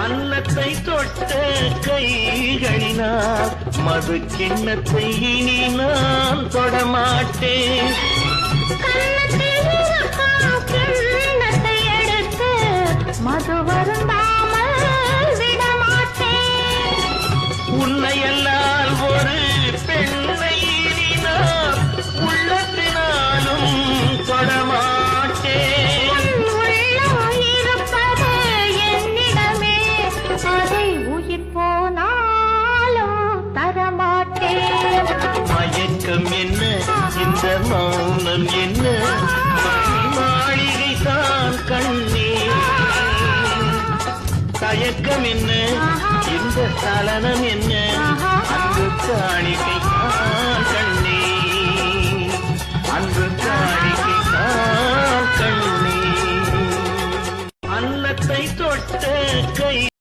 அன்னத்தை தொட்ட கைகளினால் மது கிண்ணத்தை இனி நான் தொடமாட்டேன். கிண்ணத்தை எடுத்து மது வருந்தாமல் விடமாட்டேன். உன்னையல்லால் ஒரு பெண்ணை இனி நான் உள்ளத்தினாலும் தொடமாட்டேன். மயக்கம் என்ன, இந்த மௌனம் என்ன, மாளிகை தான் கண்ணே. தயக்கம் என்ன, இந்த சலனம் என்ன, அன்பு காணிக்கை தான் கண்ணே, அன்பு காணிக்கை தான் கண்ணே. அன்னத்தை தொட்ட கை